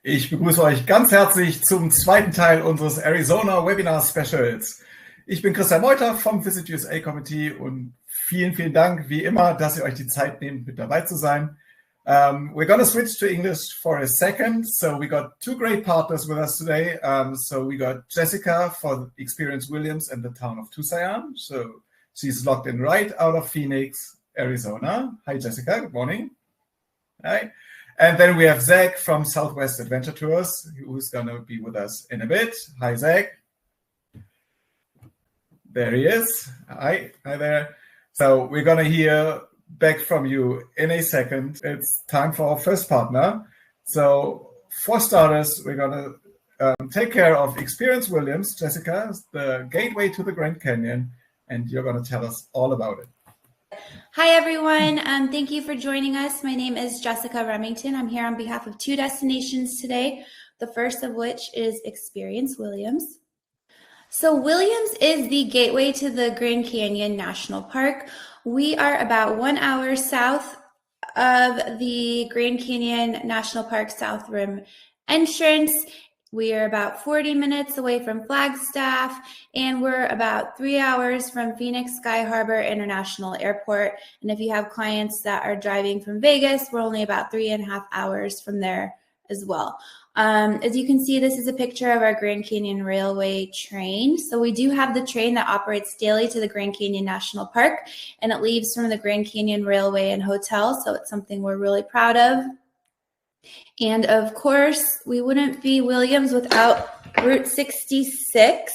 Ich begrüße euch ganz herzlich zum zweiten Teil unseres Arizona Webinar Specials. Ich bin Christian Meuter vom Visit USA Committee und vielen Dank, wie immer, dass ihr euch die Zeit nehmt, mit dabei zu sein. We're going to switch to English for a second. So we got two great partners with us today. So we got Jessica for Experience Williams and the town of Tusayan. So she's logged in right out of Phoenix, Arizona. Hi, Jessica. Good morning. Hi. And then we have Zach from Southwest Adventure Tours, who's going to be with us in a bit. Hi, Zach. There he is. Hi there. So we're going to hear back from you in a second. It's time for our first partner. So for starters, we're going to take care of Experience Williams. Jessica, the gateway to the Grand Canyon, and you're going to tell us all about it. Hi, everyone. Thank you for joining us. My name is Jessica Remington. I'm here on behalf of two destinations today, the first of which is Experience Williams. So Williams is the gateway to the Grand Canyon National Park. We are about 1 hour south of the Grand Canyon National Park South Rim entrance. We are about 40 minutes away from Flagstaff, and we're about 3 hours from Phoenix Sky Harbor International Airport. And if you have clients that are driving from Vegas, we're only about 3.5 hours from there as well. As you can see, this is a picture of our Grand Canyon Railway train. So we do have the train that operates daily to the Grand Canyon National Park, and it leaves from the Grand Canyon Railway and Hotel. So it's something we're really proud of. And of course, we wouldn't be Williams without Route 66.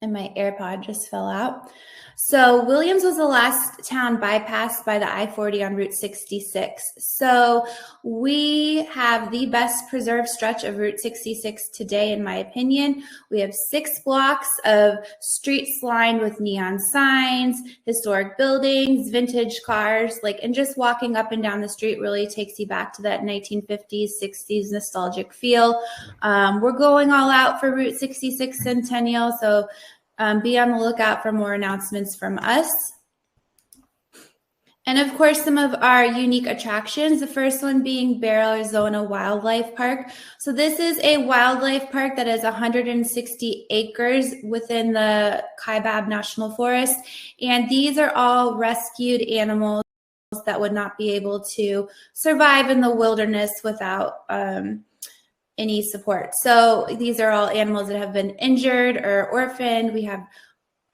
And my AirPod just fell out. So Williams was the last town bypassed by the I-40 on Route 66. So we have the best preserved stretch of Route 66 today, in my opinion. We have 6 blocks of streets lined with neon signs, historic buildings, vintage cars, and just walking up and down the street really takes you back to that 1950s, 60s nostalgic feel. We're going all out for Route 66 Centennial, so be on the lookout for more announcements from us. And of course, some of our unique attractions, the first one being Bear, Arizona Wildlife Park. So this is a wildlife park that is 160 acres within the Kaibab National Forest. And these are all rescued animals that would not be able to survive in the wilderness without any support. So these are all animals that have been injured or orphaned. We have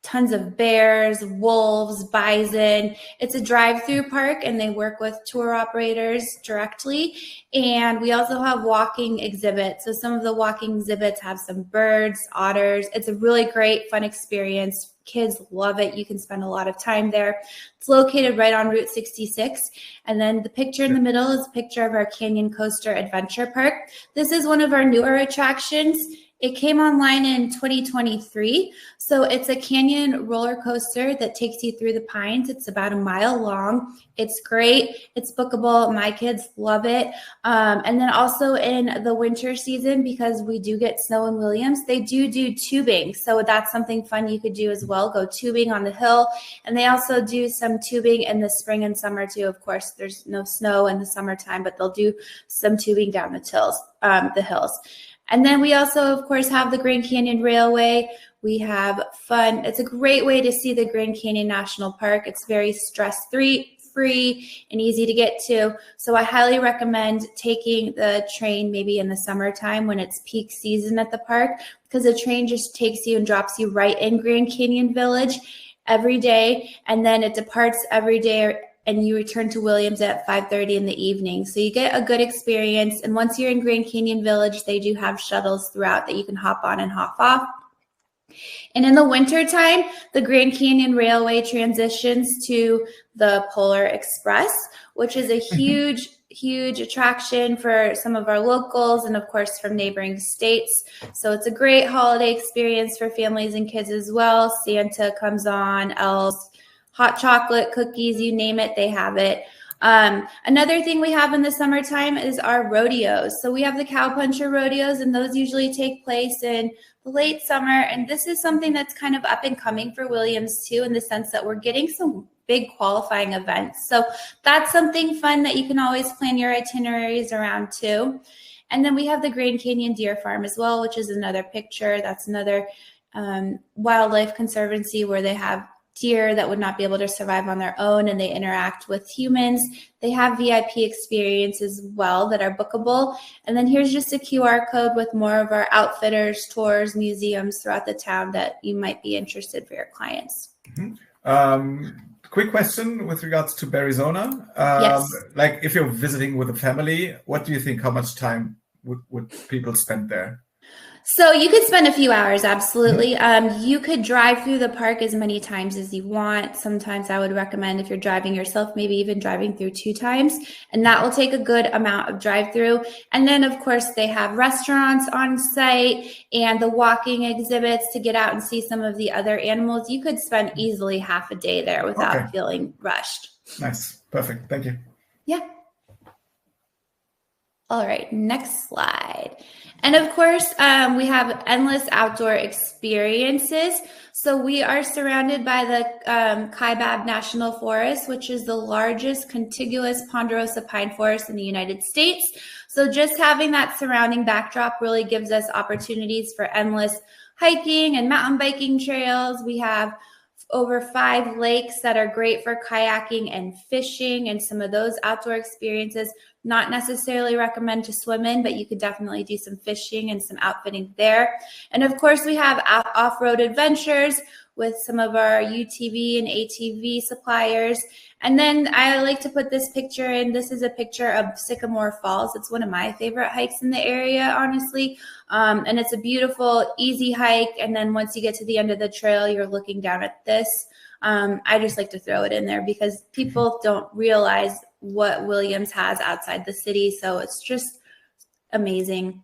tons of bears, wolves, bison. It's a drive-through park, and they work with tour operators directly. And we also have walking exhibits. So some of the walking exhibits have some birds, otters. It's a really great, fun experience. Kids love it. You can spend a lot of time there. It's located right on Route 66. And then the picture in the middle is a picture of our Canyon Coaster Adventure Park. This is one of our newer attractions. It came online in 2023. So it's a canyon roller coaster that takes you through the pines. It's about 1 mile long. It's great. It's bookable. My kids love it. And then also in the winter season, because we do get snow in Williams, they do tubing. So that's something fun you could do as well. Go tubing on the hill. And they also do some tubing in the spring and summer too. Of course, there's no snow in the summertime, but they'll do some tubing down the hills. And then we also, of course, have the Grand Canyon Railway. We have fun. It's a great way to see the Grand Canyon National Park. It's very stress-free and easy to get to. So I highly recommend taking the train maybe in the summertime when it's peak season at the park, because the train just takes you and drops you right in Grand Canyon Village every day. And then it departs every day, and you return to Williams at 5:30 in the evening. So you get a good experience. And once you're in Grand Canyon Village, they do have shuttles throughout that you can hop on and hop off. And in the wintertime, the Grand Canyon Railway transitions to the Polar Express, which is a huge attraction for some of our locals and, of course, from neighboring states. So it's a great holiday experience for families and kids as well. Santa comes on, elves, hot chocolate, cookies, you name it, they have it. Another thing we have in the summertime is our rodeos. So we have the cowpuncher rodeos, and those usually take place in the late summer. And this is something that's kind of up and coming for Williams too, in the sense that we're getting some big qualifying events. So that's something fun that you can always plan your itineraries around too. And then we have the Grand Canyon Deer Farm as well, which is another picture. That's another wildlife conservancy where they have deer that would not be able to survive on their own, and they interact with humans. They have VIP experiences as well that are bookable. And then here's just a QR code with more of our outfitters, tours, museums throughout the town that you might be interested for your clients. Quick question with regards to Arizona. Yes. Like if you're visiting with a family, what do you think, how much time would people spend there? So you could spend a few hours, absolutely. You could drive through the park as many times as you want. Sometimes I would recommend if you're driving yourself, maybe even driving through 2 times, and that will take a good amount of drive through. And then of course they have restaurants on site and the walking exhibits to get out and see some of the other animals. You could spend easily half a day there without feeling rushed. Nice. Perfect. Thank you. Yeah. All right, next slide. And of course, we have endless outdoor experiences. So we are surrounded by the Kaibab National Forest, which is the largest contiguous ponderosa pine forest in the United States. So just having that surrounding backdrop really gives us opportunities for endless hiking and mountain biking trails. We have over 5 lakes that are great for kayaking and fishing and some of those outdoor experiences. Not necessarily recommend to swim in, but you could definitely do some fishing and some outfitting there. And of course, we have off-road adventures with some of our UTV and ATV suppliers. And then I like to put this picture in. This is a picture of Sycamore Falls. It's one of my favorite hikes in the area, honestly. And it's a beautiful, easy hike. And then once you get to the end of the trail, you're looking down at this. I just like to throw it in there because people don't realize what Williams has outside the city. So it's just amazing.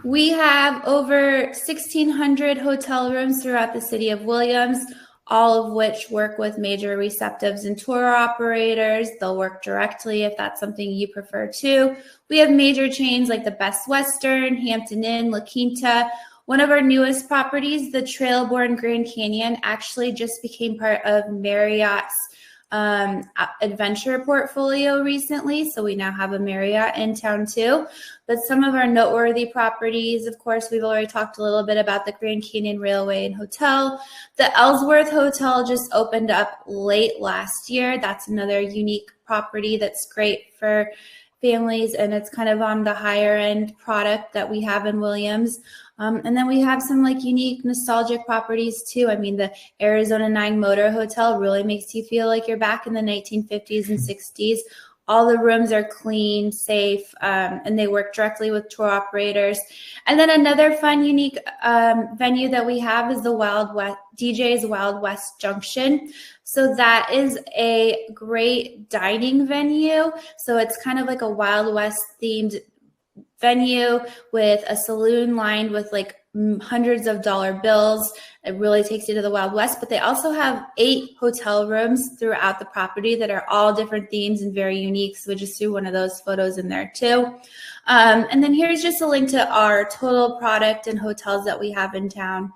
We have over 1,600 hotel rooms throughout the city of Williams, all of which work with major receptives and tour operators. They'll work directly if that's something you prefer too. We have major chains like the Best Western, Hampton Inn, La Quinta. One of our newest properties, the Trailborn Grand Canyon, actually just became part of Marriott's adventure portfolio recently. So we now have a Marriott in town too. But some of our noteworthy properties, of course, we've already talked a little bit about the Grand Canyon Railway and Hotel. The Ellsworth Hotel just opened up late last year. That's another unique property that's great for families, and it's kind of on the higher end product that we have in Williams. And then we have some like unique nostalgic properties too. I mean, the Arizona 9 Motor Hotel really makes you feel like you're back in the 1950s and 60s. All the rooms are clean, safe, and they work directly with tour operators. And then another fun, unique venue that we have is the Wild West, DJ's Wild West Junction. So that is a great dining venue. So it's kind of like a Wild West themed venue with a saloon lined with like hundreds of dollar bills. It really takes you to the Wild West, but they also have 8 hotel rooms throughout the property that are all different themes and very unique. So we just threw one of those photos in there too. And then here's just a link to our total product and hotels that we have in town.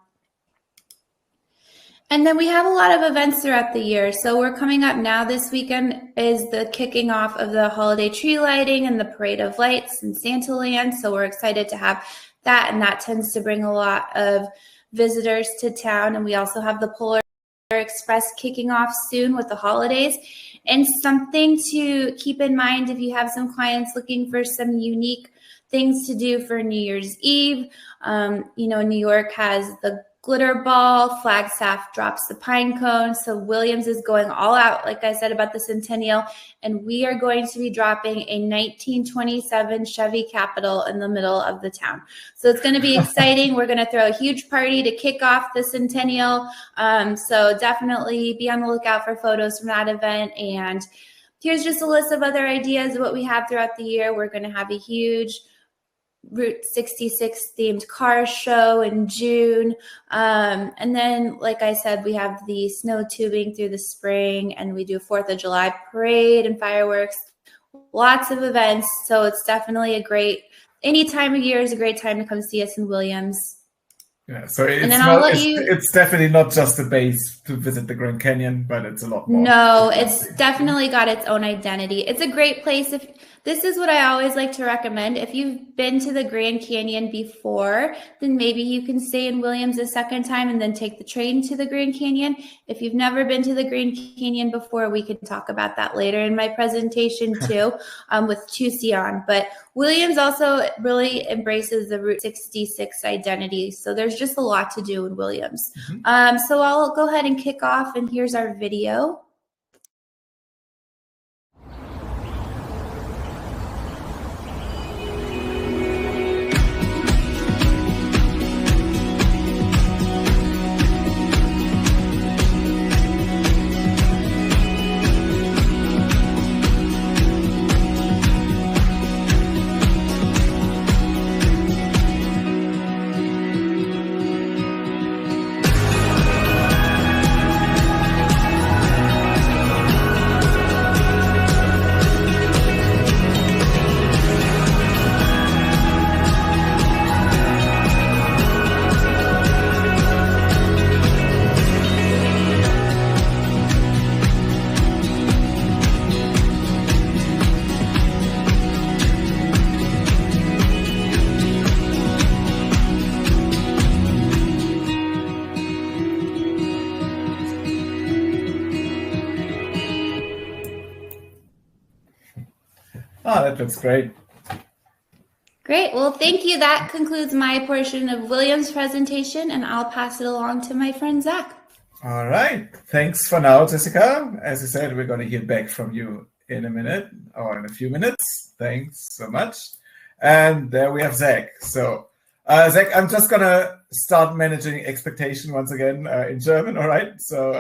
And then we have a lot of events throughout the year. So we're coming up now. This weekend is the kicking off of the holiday tree lighting and the Parade of Lights in Santaland. So we're excited to have that, and that tends to bring a lot of visitors to town. And we also have the Polar Express kicking off soon with the holidays. And something to keep in mind if you have some clients looking for some unique things to do for New Year's Eve. New York has the glitter ball, Flagstaff drops the pine cone. So Williams is going all out, like I said, about the centennial, and we are going to be dropping a 1927 Chevy Capitol in the middle of the town. So it's going to be exciting. We're going to throw a huge party to kick off the centennial. So definitely be on the lookout for photos from that event. And here's just a list of other ideas of what we have throughout the year. We're going to have a huge Route 66 themed car show in June. And then, like I said, we have the snow tubing through the spring, and we do 4th of July parade and fireworks, lots of events. So it's definitely any time of year is a great time to come see us in Williams. Yeah, so And then I'll let you. It's definitely not just a base to visit the Grand Canyon, but it's a lot more. No, it's definitely got its own identity. It's a great place. If this is what I always like to recommend. If you've been to the Grand Canyon before, then maybe you can stay in Williams a second time and then take the train to the Grand Canyon. If you've never been to the Grand Canyon before, we can talk about that later in my presentation too, with Tusayan. But Williams also really embraces the Route 66 identity. So there's just a lot to do in Williams. So I'll go ahead and kick off, and here's our video. Oh, that looks great. Great. Well, thank you. That concludes my portion of William's presentation, and I'll pass it along to my friend, Zach. All right. Thanks for now, Jessica. As I said, we're going to hear back from you in a minute or in a few minutes. Thanks so much. And there we have Zach. So, Zach, I'm just going to start managing expectation once again in German. All right. So,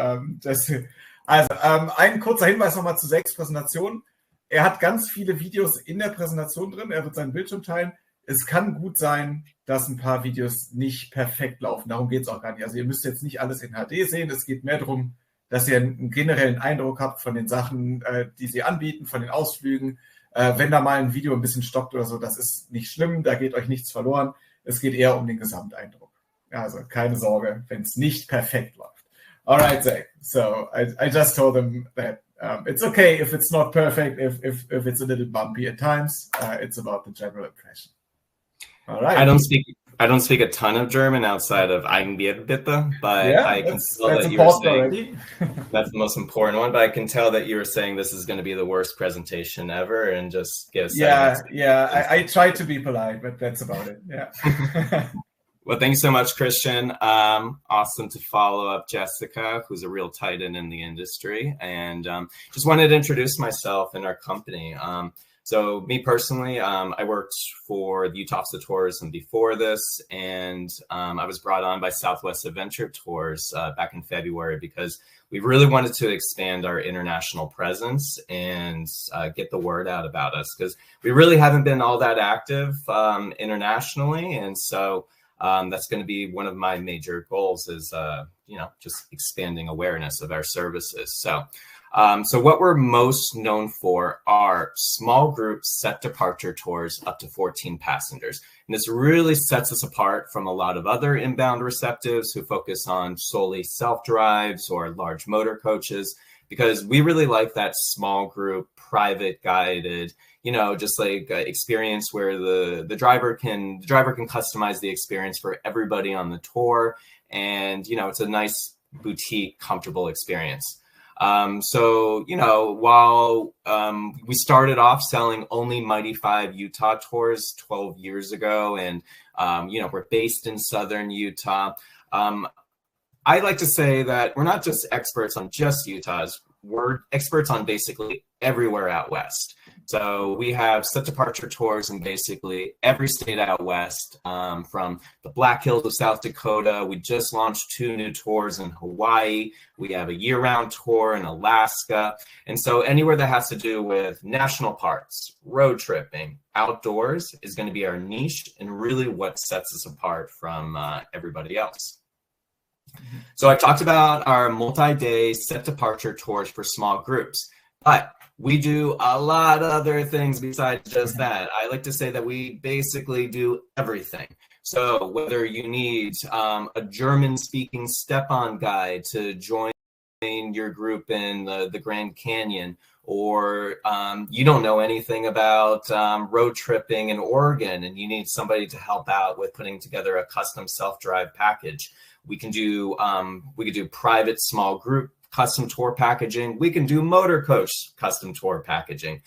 ein kurzer Hinweis nochmal zu Zachs Präsentation. Er hat ganz viele Videos in der Präsentation drin. Er wird seinen Bildschirm teilen. Es kann gut sein, dass ein paar Videos nicht perfekt laufen. Darum geht es auch gar nicht. Also ihr müsst jetzt nicht alles in HD sehen. Es geht mehr darum, dass ihr einen generellen Eindruck habt von den Sachen, die sie anbieten, von den Ausflügen. Wenn da mal ein Video ein bisschen stockt oder so, das ist nicht schlimm. Da geht euch nichts verloren. Es geht eher um den Gesamteindruck. Also keine Sorge, wenn es nicht perfekt läuft. All right, Zach. So I just told them that it's okay if it's not perfect, if it's a little bumpy at times. It's about the general impression. All right. I don't speak a ton of German outside of Ein Bitte, but yeah, I can tell that you were saying that's the most important one. But I can tell that you were saying this is going to be the worst presentation ever, and just give us. I try to be polite, but that's about it. Yeah. Well, thanks so much, Christian. Awesome to follow up Jessica, who's a real titan in the industry. And just wanted to introduce myself and our company. So me personally, I worked for the Utah Office of Tourism before this, and I was brought on by Southwest Adventure Tours back in February because we really wanted to expand our international presence and get the word out about us because we really haven't been all that active internationally. And so that's going to be one of my major goals is, just expanding awareness of our services. So what we're most known for are small group set departure tours up to 14 passengers. And this really sets us apart from a lot of other inbound receptives who focus on solely self-drives or large motor coaches, because we really like that small group, private guided, just like experience where the driver can customize the experience for everybody on the tour. And, it's a nice boutique, comfortable experience. So, while we started off selling only Mighty 5 Utah tours 12 years ago, and, we're based in Southern Utah, I like to say that we're not just experts on just Utah's, we're experts on basically everywhere out west. So we have set departure tours in basically every state out west, from the Black Hills of South Dakota. We just launched 2 new tours in Hawaii. We have a year-round tour in Alaska. And so anywhere that has to do with national parks, road tripping, outdoors is going to be our niche and really what sets us apart from everybody else. So I talked about our multi-day set departure tours for small groups, but we do a lot of other things besides just that. I like to say that we basically do everything. So whether you need a German-speaking step-on guide to join your group in the Grand Canyon, or you don't know anything about road tripping in Oregon and you need somebody to help out with putting together a custom self-drive package, we can do private small group custom tour packaging. We can do motor coach custom tour packaging.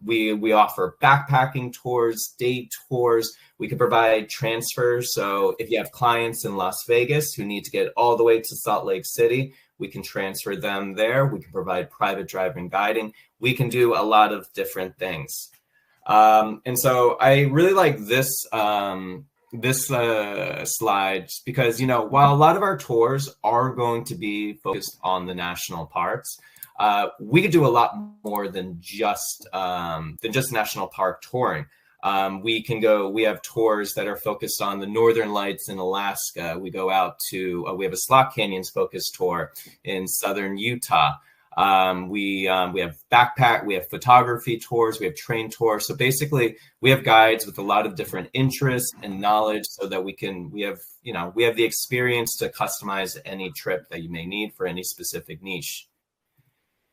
We offer backpacking tours, day tours. We can provide transfers. So if you have clients in Las Vegas who need to get all the way to Salt Lake City, we can transfer them there. We can provide private driving guiding. We can do a lot of different things. And so I really like this slide because, while a lot of our tours are going to be focused on the national parks, we could do a lot more than just national park touring. We have tours that are focused on the Northern Lights in Alaska. We go out to, we have a Slot Canyons focused tour in Southern Utah. We have we have photography tours, we have train tours. So basically we have guides with a lot of different interests and knowledge so that we have the experience to customize any trip that you may need for any specific niche.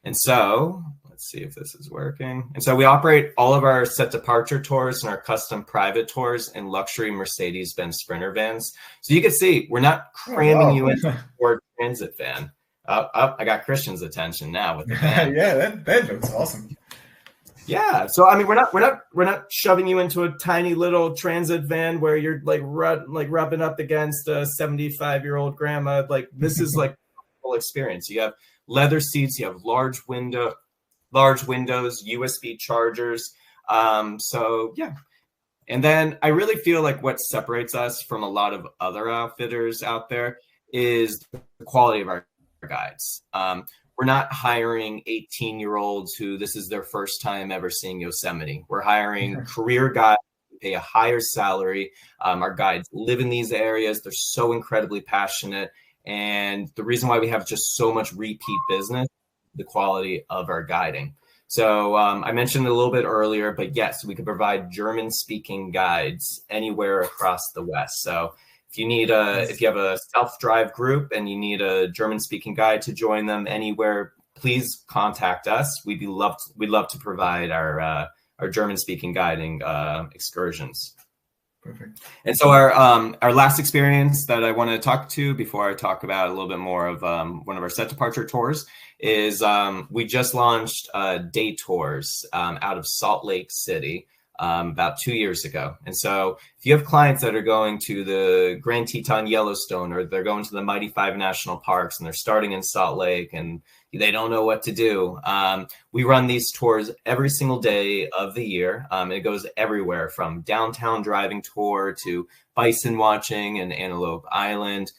And so let's see if this is working. And so we operate all of our set departure tours and our custom private tours in luxury Mercedes-Benz Sprinter vans. So you can see we're not cramming you into a Ford Transit van. I got Christian's attention now with the van. Yeah, that looks awesome. Yeah, so I mean, we're not shoving you into a tiny little transit van where you're rubbing up against a 75-year-old grandma. Like this is like a full experience. You have leather seats, you have large windows, USB chargers. So yeah. And then I really feel like what separates us from a lot of other outfitters out there is the quality of our guides. We're not hiring 18-year-olds who this is their first time ever seeing Yosemite. We're hiring career guides who pay a higher salary. Our guides live in these areas. They're so incredibly passionate. And the reason why we have just so much repeat business, the quality of our guiding. So I mentioned it a little bit earlier, but yes, we can provide German-speaking guides anywhere across the West. So if you have a self-drive group and you need a German-speaking guide to join them anywhere, please contact us. We'd love to provide our German-speaking guiding excursions. Perfect. And so our last experience that I want to talk to before I talk about a little bit more of one of our set departure tours is we just launched day tours out of Salt Lake City about 2 years ago. And so if you have clients that are going to the Grand Teton Yellowstone, or they're going to the Mighty Five National Parks and they're starting in Salt Lake and they don't know what to do, we run these tours every single day of the year. It goes everywhere from downtown driving tour to bison watching in Antelope Island.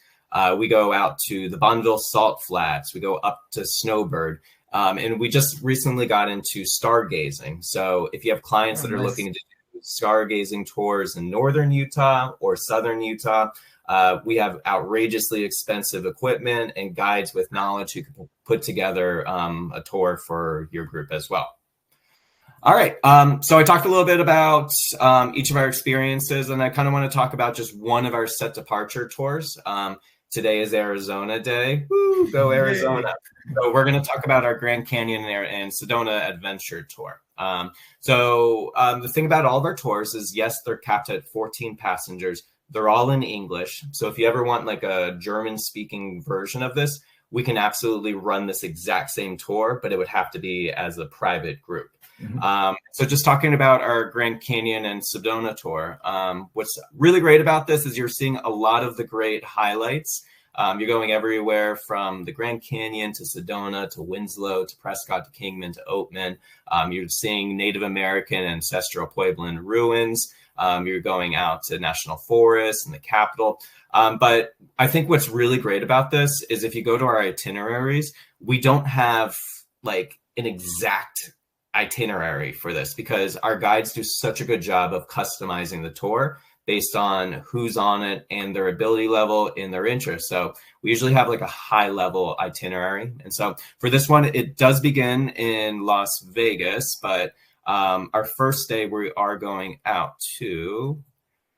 We go out to the Bonneville Salt Flats. We go up to Snowbird. And we just recently got into stargazing. So if you have clients that are looking to do stargazing tours in northern Utah or southern Utah, we have outrageously expensive equipment and guides with knowledge who can put together a tour for your group as well. All right. So I talked a little bit about each of our experiences, and I kind of want to talk about just one of our set departure tours. Today is Arizona Day. Woo, go Arizona. So we're going to talk about our Grand Canyon and Sedona Adventure Tour. The thing about all of our tours is, yes, they're capped at 14 passengers. They're all in English. So if you ever want like a German-speaking version of this, we can absolutely run this exact same tour, but it would have to be as a private group. Mm-hmm. So just talking about our Grand Canyon and Sedona tour, what's really great about this is you're seeing a lot of the great highlights. You're going everywhere from the Grand Canyon to Sedona to Winslow to Prescott to Kingman to Oatman. You're seeing Native American ancestral Puebloan ruins. You're going out to national forests and the Capitol. But I think what's really great about this is if you go to our itineraries, we don't have like an exact itinerary for this because our guides do such a good job of customizing the tour based on who's on it and their ability level and their interest. So we usually have like a high level itinerary. And so for this one, it does begin in Las Vegas, but our first day we are going out to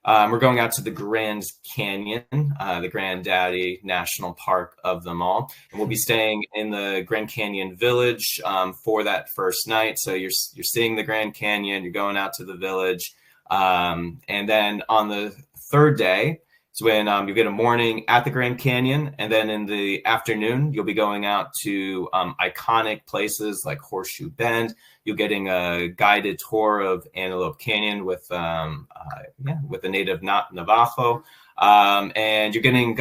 We're going out to the Grand Canyon, the granddaddy national park of them all. And we'll be staying in the Grand Canyon Village for that first night. So you're seeing the Grand Canyon, you're going out to the village. And then on the third day, it's when you get a morning at the Grand Canyon. And then in the afternoon, you'll be going out to iconic places like Horseshoe Bend. You're getting a guided tour of Antelope Canyon with the native Navajo. And you're getting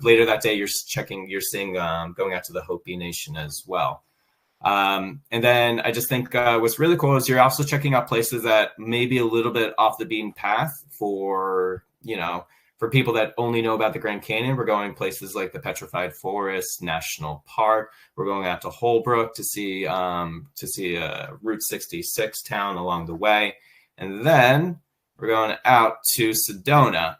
later that day, you're seeing going out to the Hopi Nation as well. And then I just think what's really cool is you're also checking out places that may be a little bit off the beaten path for people that only know about the Grand Canyon. We're going places like the Petrified Forest National Park. We're going out to Holbrook to see Route 66 town along the way. And then we're going out to Sedona.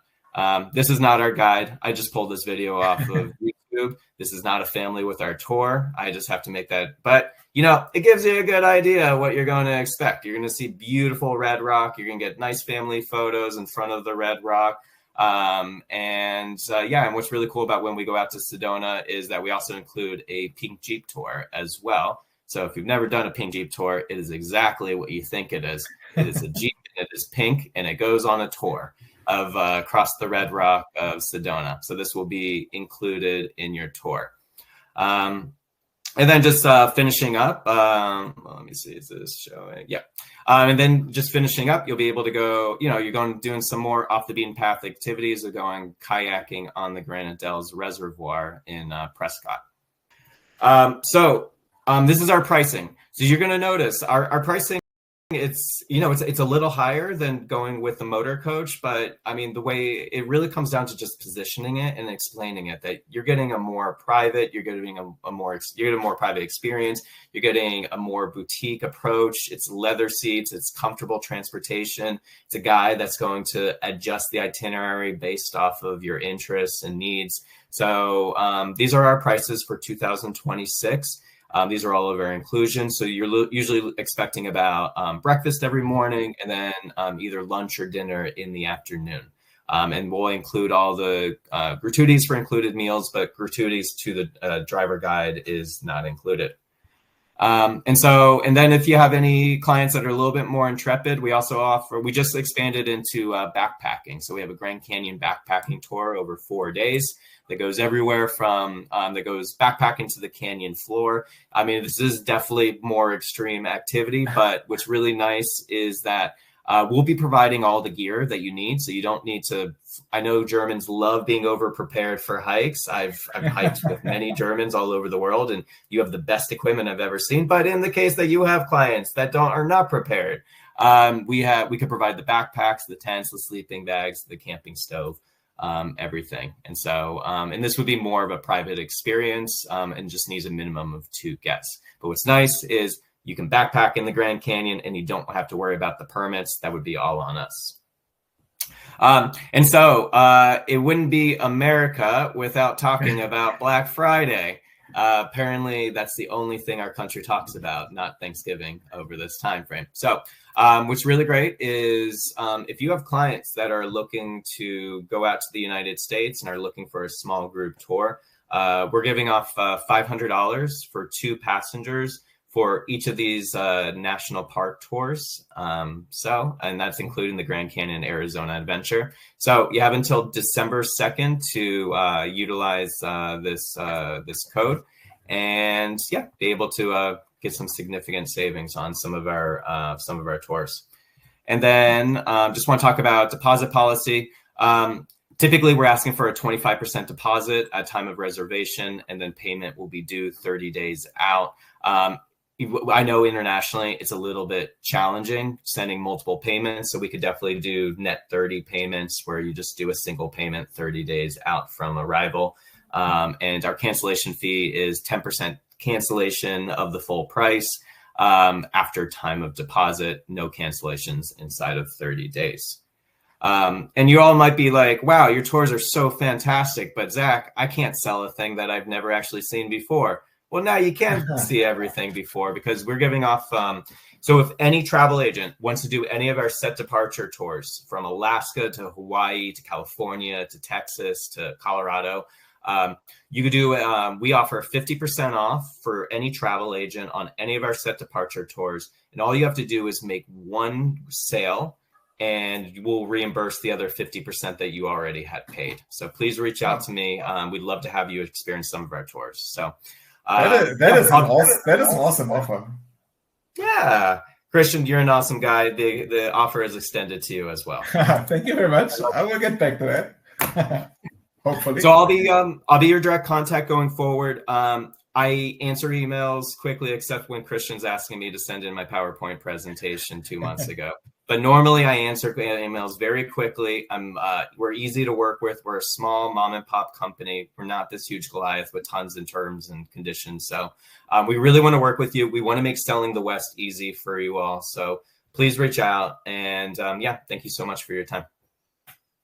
This is not our guide. I just pulled this video off of YouTube. This is not a family with our tour. I just have to make that. But, it gives you a good idea of what you're going to expect. You're going to see beautiful red rock. You're going to get nice family photos in front of the red rock. And what's really cool about when we go out to Sedona is that we also include a pink Jeep tour as well. So if you've never done a pink Jeep tour, it is exactly what you think it is. It is a Jeep, and it is pink, and it goes on a tour of across the red rock of Sedona. So this will be included in your tour. And then just finishing up, let me see, is this showing? Yeah. And then just finishing up, you'll be able to go, you're going doing some more off the beaten path activities of going kayaking on the Granite Dells Reservoir in Prescott. So this is our pricing. So you're going to notice our pricing, it's a little higher than going with the motor coach, but I mean, the way it really comes down to just positioning it and explaining it, that you're getting a more private, you're getting a more private experience. You're getting a more boutique approach. It's leather seats. It's comfortable transportation. It's a guide that's going to adjust the itinerary based off of your interests and needs. So these are our prices for 2026. These are all of our inclusions. So you're usually expecting about breakfast every morning, and then either lunch or dinner in the afternoon. And we'll include all the gratuities for included meals, but gratuities to the driver guide is not included. And then if you have any clients that are a little bit more intrepid, we just expanded into backpacking. So we have a Grand Canyon backpacking tour over 4 days that goes everywhere from, that goes backpacking to the canyon floor. I mean, this is definitely more extreme activity, but what's really nice is that we'll be providing all the gear that you need. So you don't need to, I know Germans love being over prepared for hikes. I've hiked with many Germans all over the world, and you have the best equipment I've ever seen. But in the case that you have clients that are not prepared, we could provide the backpacks, the tents, the sleeping bags, the camping stove, everything. And so, and this would be more of a private experience, and just needs a minimum of 2 guests. But what's nice is you can backpack in the Grand Canyon and you don't have to worry about the permits. That would be all on us. And so it wouldn't be America without talking about Black Friday. Apparently, that's the only thing our country talks about, not Thanksgiving, over this time frame. So what's really great is if you have clients that are looking to go out to the United States and are looking for a small group tour, we're giving off $500 for 2 passengers for each of these national park tours. And that's including the Grand Canyon, Arizona adventure. So you have until December 2nd to utilize this code, and be able to get some significant savings on some of our tours. And then just want to talk about deposit policy. Typically, we're asking for a 25% deposit at time of reservation, and then payment will be due 30 days out. I know internationally it's a little bit challenging sending multiple payments, so we could definitely do net 30 payments where you just do a single payment 30 days out from arrival. And our cancellation fee is 10% cancellation of the full price after time of deposit, no cancellations inside of 30 days. And you all might be like, wow, your tours are so fantastic, but Zach, I can't sell a thing that I've never actually seen before. Well, now you can see everything before, because we're giving off, So if any travel agent wants to do any of our set departure tours from Alaska to Hawaii to California to Texas to Colorado, you could do, we offer 50% off for any travel agent on any of our set departure tours. And all you have to do is make one sale and we'll reimburse the other 50% that you already had paid. So please reach out to me. We'd love to have you experience some of our tours. So that is an awesome offer. Yeah. Christian, you're an awesome guy. The offer is extended to you as well. Thank you very much. I will get back to that. Hopefully. So I'll be your direct contact going forward. I answer emails quickly, except when Christian's asking me to send in my PowerPoint presentation 2 months ago. But normally I answer emails very quickly. We're easy to work with. We're a small mom and pop company. We're not this huge Goliath with tons of terms and conditions. So we really want to work with you. We want to make selling the West easy for you all. So please reach out. And thank you so much for your time.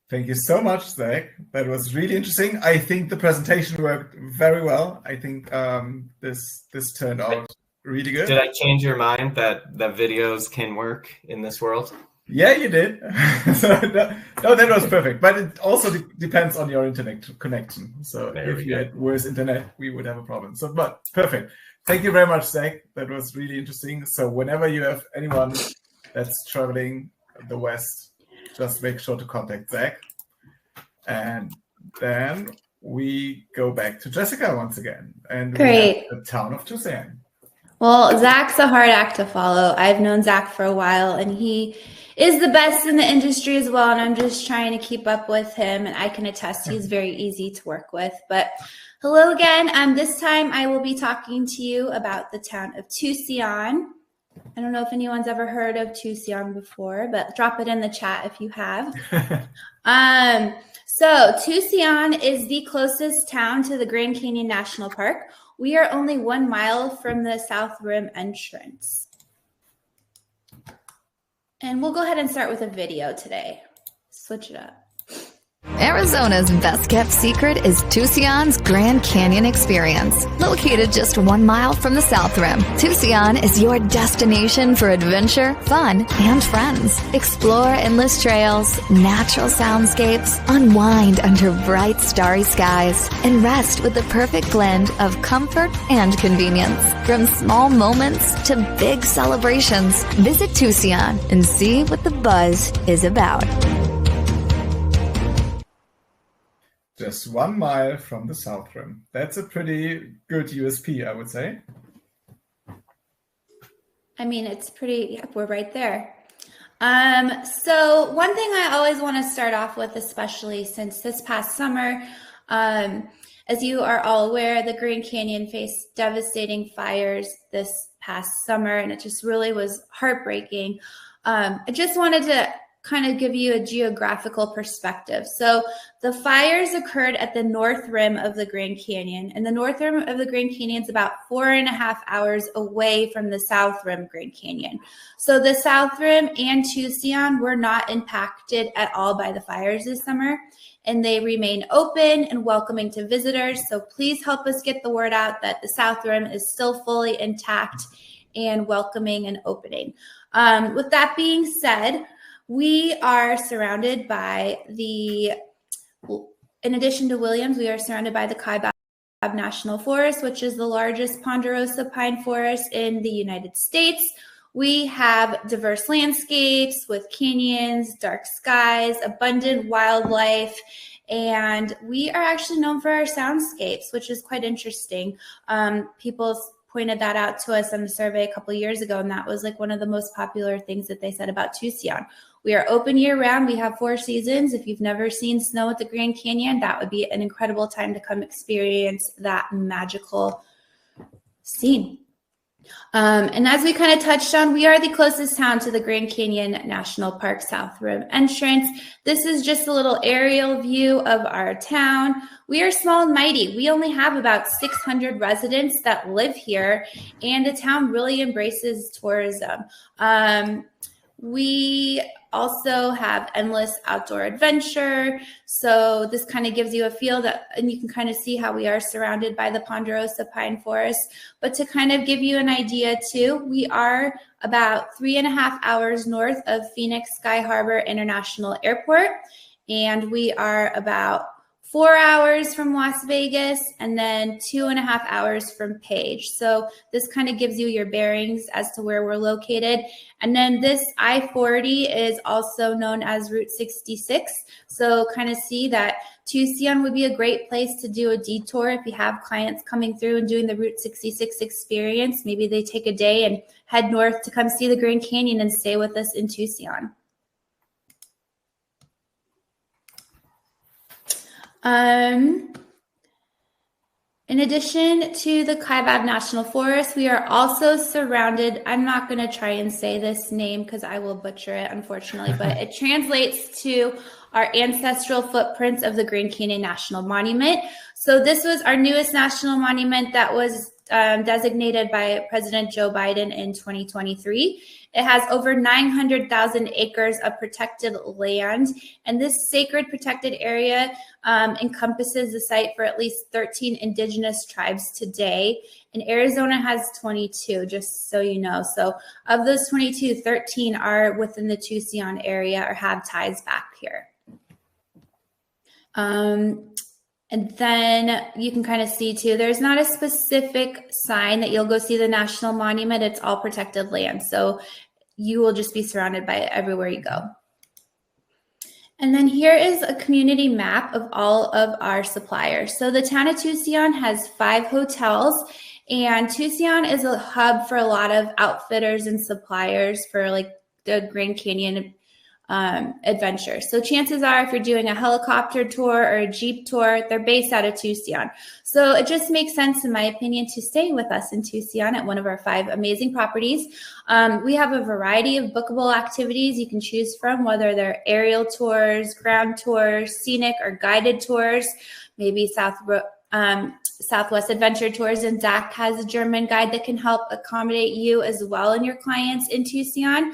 Thank you so much, Zach. That was really interesting. I think the presentation worked very well. I think this turned out really good. Did I change your mind that videos can work in this world? Yeah, you did. No, that was perfect. But it also depends on your internet connection. So if you had worse internet, we would have a problem. So, but perfect. Thank you very much, Zach. That was really interesting. So whenever you have anyone that's traveling the West, just make sure to contact Zach. And then we go back to Jessica once again. And Great. We have the town of Tusayan. Well, Zach's a hard act to follow. I've known Zach for a while, and he is the best in the industry as well. And I'm just trying to keep up with him, and I can attest he's very easy to work with. But hello again. This time I will be talking to you about the town of Tusayan. I don't know if anyone's ever heard of Tusayan before, but drop it in the chat if you have. So Tusayan is the closest town to the Grand Canyon National Park. We are only 1 mile from the South Rim entrance. And we'll go ahead and start with a video today. Switch it up. Arizona's best-kept secret is Tusayan's Grand Canyon Experience. Located just 1 mile from the South Rim, Tusayan is your destination for adventure, fun, and friends. Explore endless trails, natural soundscapes, unwind under bright, starry skies, and rest with the perfect blend of comfort and convenience. From small moments to big celebrations, visit Tusayan and see what the buzz is about. Just 1 mile from the South Rim. That's a pretty good USP, I would say. I mean, it's pretty, we're right there. So one thing I always want to start off with, especially since this past summer, as you are all aware, the Grand Canyon faced devastating fires this past summer, and it just really was heartbreaking. I just wanted to kind of give you a geographical perspective. So the fires occurred at the north rim of the Grand Canyon, and the north rim of the Grand Canyon is about 4.5 hours away from the south rim Grand Canyon. So the south rim and Tusayan were not impacted at all by the fires this summer, and they remain open and welcoming to visitors. So please help us get the word out that the south rim is still fully intact and welcoming and opening. With that being said, we are surrounded by in addition to Williams, we are surrounded by the Kaibab National Forest, which is the largest ponderosa pine forest in the United States. We have diverse landscapes with canyons, dark skies, abundant wildlife, and we are actually known for our soundscapes, which is quite interesting. People pointed that out to us on a survey a couple of years ago, and that was like one of the most popular things that they said about Tusayan. We are open year-round. We have 4 seasons. If you've never seen snow at the Grand Canyon, that would be an incredible time to come experience that magical scene. And as we kind of touched on, we are the closest town to the Grand Canyon National Park South Rim entrance. This is just a little aerial view of our town. We are small and mighty. We only have about 600 residents that live here, and the town really embraces tourism. We also have endless outdoor adventure. So this kind of gives you a feel that, and you can kind of see how we are surrounded by the ponderosa pine forest. But to kind of give you an idea too, we are about 3.5 hours north of Phoenix Sky Harbor International Airport. And we are about 4 hours from Las Vegas, and then 2.5 hours from Page. So this kind of gives you your bearings as to where we're located. And then this I-40 is also known as Route 66. So kind of see that Tusayan would be a great place to do a detour if you have clients coming through and doing the Route 66 experience. Maybe they take a day and head north to come see the Grand Canyon and stay with us in Tusayan. In addition to the Kaibab National Forest, we are also surrounded, I'm not going to try and say this name because I will butcher it, unfortunately, but it translates to our ancestral footprints of the Grand Canyon National Monument. So this was our newest national monument that was designated by President Joe Biden in 2023. It has over 900,000 acres of protected land, and this sacred protected area encompasses the site for at least 13 indigenous tribes today, and Arizona has 22, just so you know. So of those 22, 13 are within the Tusayan area or have ties back here. And then you can kind of see too, there's not a specific sign that you'll go see the national monument. It's all protected land. So you will just be surrounded by it everywhere you go. And then here is a community map of all of our suppliers. So the town of Tusayan has 5 hotels, and Tusayan is a hub for a lot of outfitters and suppliers for like the Grand Canyon adventure. So chances are if you're doing a helicopter tour or a Jeep tour, they're based out of Tusayan. So it just makes sense, in my opinion, to stay with us in Tusayan at one of our 5 amazing properties. We have a variety of bookable activities you can choose from, whether they're aerial tours, ground tours, scenic or guided tours, maybe Southwest Adventure Tours, and Zach has a German guide that can help accommodate you as well and your clients in Tusayan.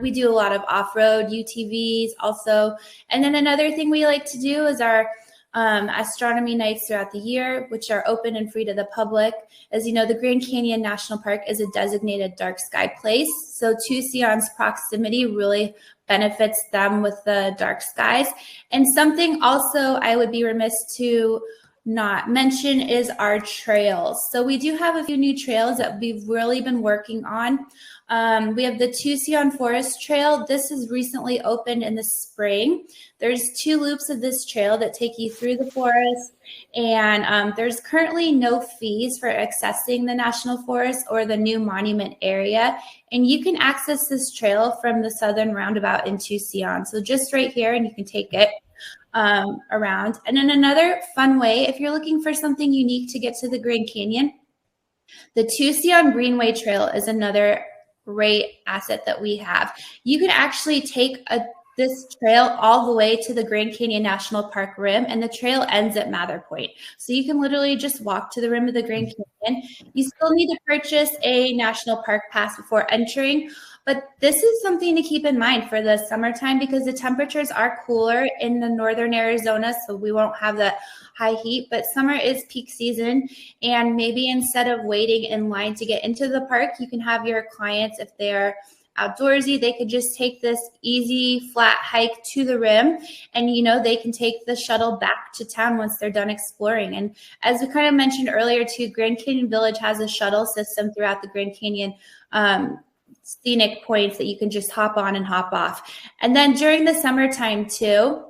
We do a lot of off-road UTVs also. And then another thing we like to do is our astronomy nights throughout the year, which are open and free to the public. As you know, the Grand Canyon National Park is a designated dark sky place. So Tusayan's proximity really benefits them with the dark skies. And something also I would be remiss to not mention is our trails. So we do have a few new trails that we've really been working on. We have the Tusayan Forest Trail. This is recently opened in the spring. There's 2 loops of this trail that take you through the forest, and there's currently no fees for accessing the National Forest or the new monument area, and you can access this trail from the southern roundabout in Tusayan. So just right here, and you can take it around. And then another fun way, if you're looking for something unique to get to the Grand Canyon, the Tusayan Greenway Trail is another great asset that we have. You can actually take this trail all the way to the Grand Canyon National Park rim, and the trail ends at Mather Point. So you can literally just walk to the rim of the Grand Canyon. You still need to purchase a National Park Pass before entering, but this is something to keep in mind for the summertime because the temperatures are cooler in the northern Arizona, so we won't have that high heat, but summer is peak season, and maybe instead of waiting in line to get into the park, you can have your clients, if they're outdoorsy, they could just take this easy flat hike to the rim, and they can take the shuttle back to town once they're done exploring. And as we kind of mentioned earlier too, Grand Canyon Village has a shuttle system throughout the Grand Canyon scenic points that you can just hop on and hop off. And then during the summertime too,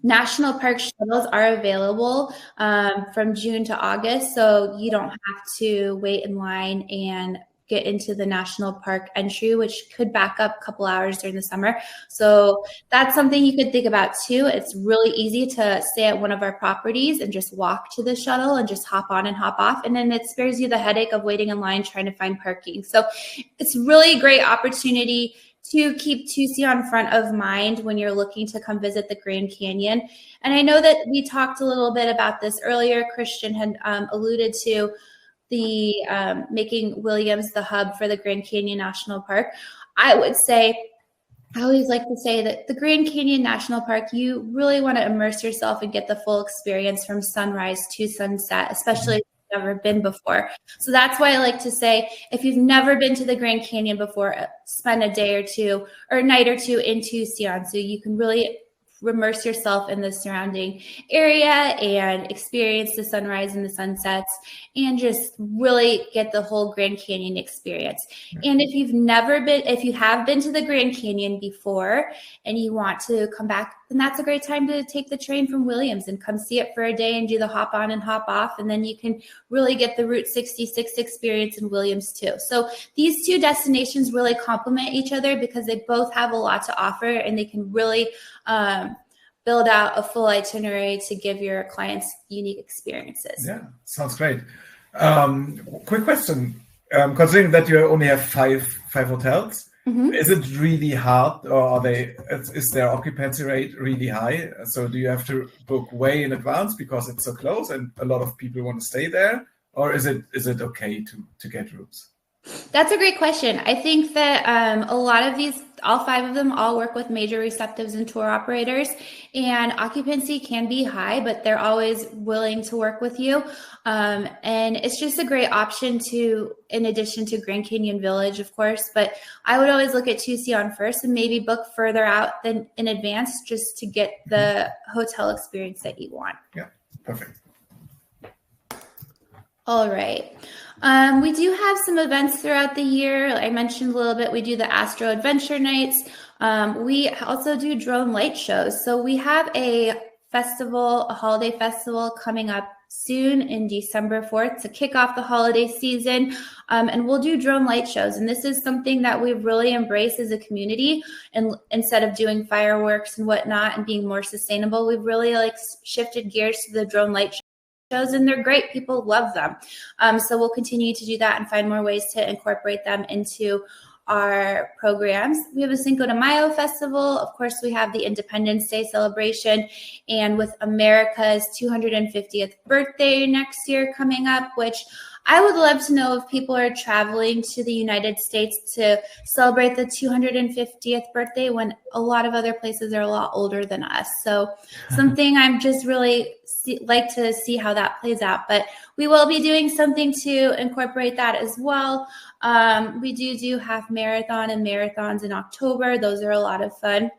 national park shuttles are available from June to August, so you don't have to wait in line and get into the national park entry, which could back up a couple hours during the summer. So that's something you could think about too. It's really easy to stay at one of our properties and just walk to the shuttle and just hop on and hop off. And then it spares you the headache of waiting in line trying to find parking. So it's really a great opportunity to keep Tusayan front of mind when you're looking to come visit the Grand Canyon. And I know that we talked a little bit about this earlier. Christian had alluded to the making Williams the hub for the Grand Canyon National Park. I would say, I always like to say that the Grand Canyon National Park, you really want to immerse yourself and get the full experience from sunrise to sunset, especially if you've never been before. So that's why I like to say, if you've never been to the Grand Canyon before, spend a day or two or a night or two in Tusayan, so you can really immerse yourself in the surrounding area and experience the sunrise and the sunsets and just really get the whole Grand Canyon experience. And if you have been to the Grand Canyon before and you want to come back, then that's a great time to take the train from Williams and come see it for a day and do the hop on and hop off. And then you can really get the Route 66 experience in Williams too. So these two destinations really complement each other because they both have a lot to offer, and they can really build out a full itinerary to give your clients unique experiences. Yeah, sounds great. Quick question. Considering that you only have five hotels, is it really hard, or is their occupancy rate really high? So do you have to book way in advance because it's so close and a lot of people want to stay there? Or is it okay to get rooms? That's a great question. I think that a lot of these, all five of them, all work with major receptives and tour operators, and occupancy can be high, but they're always willing to work with you. And it's just a great option in addition to Grand Canyon Village, of course, but I would always look at Tusayan first and maybe book further out than in advance just to get the hotel experience that you want. Yeah, perfect. All right. We do have some events throughout the year. I mentioned a little bit, we do the Astro Adventure Nights. We also do drone light shows. So we have a holiday festival coming up soon in December 4th to kick off the holiday season. And we'll do drone light shows. And this is something that we really embrace as a community. And instead of doing fireworks and whatnot and being more sustainable, we've really shifted gears to the drone light shows, and they're great. People love them. So we'll continue to do that and find more ways to incorporate them into our programs. We have a Cinco de Mayo festival. Of course, we have the Independence Day celebration, and with America's 250th birthday next year coming up, which I would love to know if people are traveling to the United States to celebrate the 250th birthday when a lot of other places are a lot older than us. So something I'm just really like to see how that plays out. But we will be doing something to incorporate that as well. We do half marathon and marathons in October. Those are a lot of fun.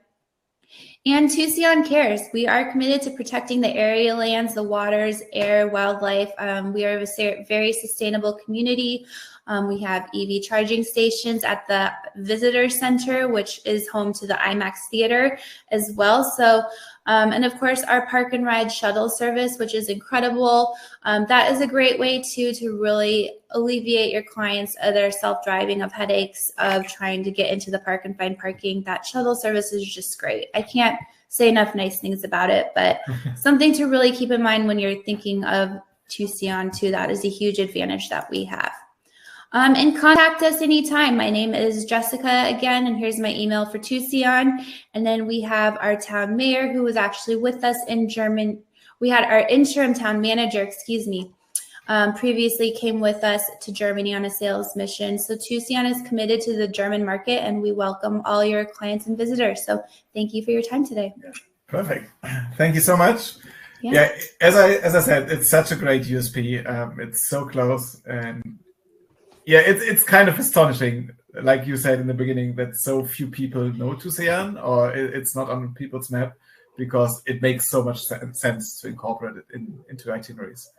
And Tusayan Cares. We are committed to protecting the area lands, the waters, air, wildlife. We are a very sustainable community. We have EV charging stations at the Visitor Center, which is home to the IMAX Theater as well. So, and of course, our Park and Ride shuttle service, which is incredible. That is a great way to really alleviate your clients' their self-driving of headaches of trying to get into the park and find parking. That shuttle service is just great. I can't say enough nice things about it, but something to really keep in mind when you're thinking of Tusayan too. That is a huge advantage that we have. And contact us anytime. My name is Jessica again, and here's my email for Tusayan. And then we have our town mayor who was actually with us in Germany. We had our interim town manager, previously came with us to Germany on a sales mission. So Tusayan is committed to the German market, and we welcome all your clients and visitors. So thank you for your time today. Perfect. Thank you so much. Yeah, as I said, it's such a great USP. It's so close, and yeah, it's kind of astonishing, like you said in the beginning, that so few people know Tusayan, or it's not on people's map, because it makes so much sense to incorporate it into itineraries.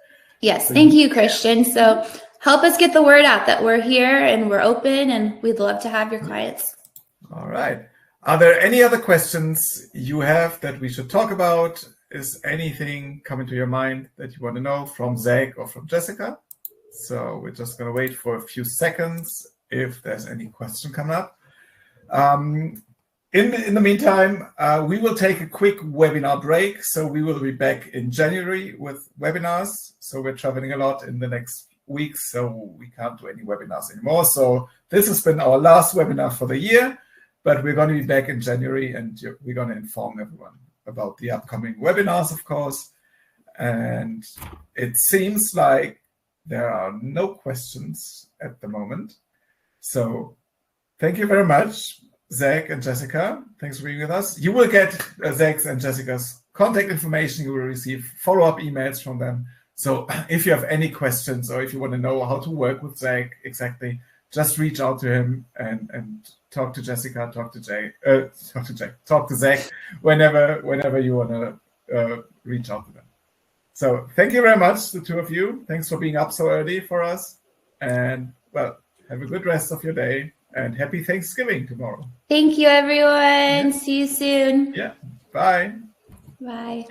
Yes, thank you, Christian. So help us get the word out that we're here and we're open, and we'd love to have your clients. All right. Are there any other questions you have that we should talk about? Is anything coming to your mind that you want to know from Zach or from Jessica? So we're just going to wait for a few seconds if there's any question coming up. In the meantime, we will take a quick webinar break. So we will be back in January with webinars. So we're traveling a lot in the next weeks, so we can't do any webinars anymore. So this has been our last webinar for the year, but we're going to be back in January, and we're going to inform everyone about the upcoming webinars, of course. And it seems like there are no questions at the moment. So Thank you very much, Zach and Jessica. Thanks for being with us. You will get Zach's and Jessica's contact information. You will receive follow-up emails from them. So if you have any questions or if you want to know how to work with Zach exactly, just reach out to him and talk to Jessica, talk to Zach whenever you want to reach out to them. So thank you very much, the two of you. Thanks for being up so early for us. And well, have a good rest of your day and happy Thanksgiving tomorrow. Thank you, everyone. See you soon. Yeah. Bye. Bye.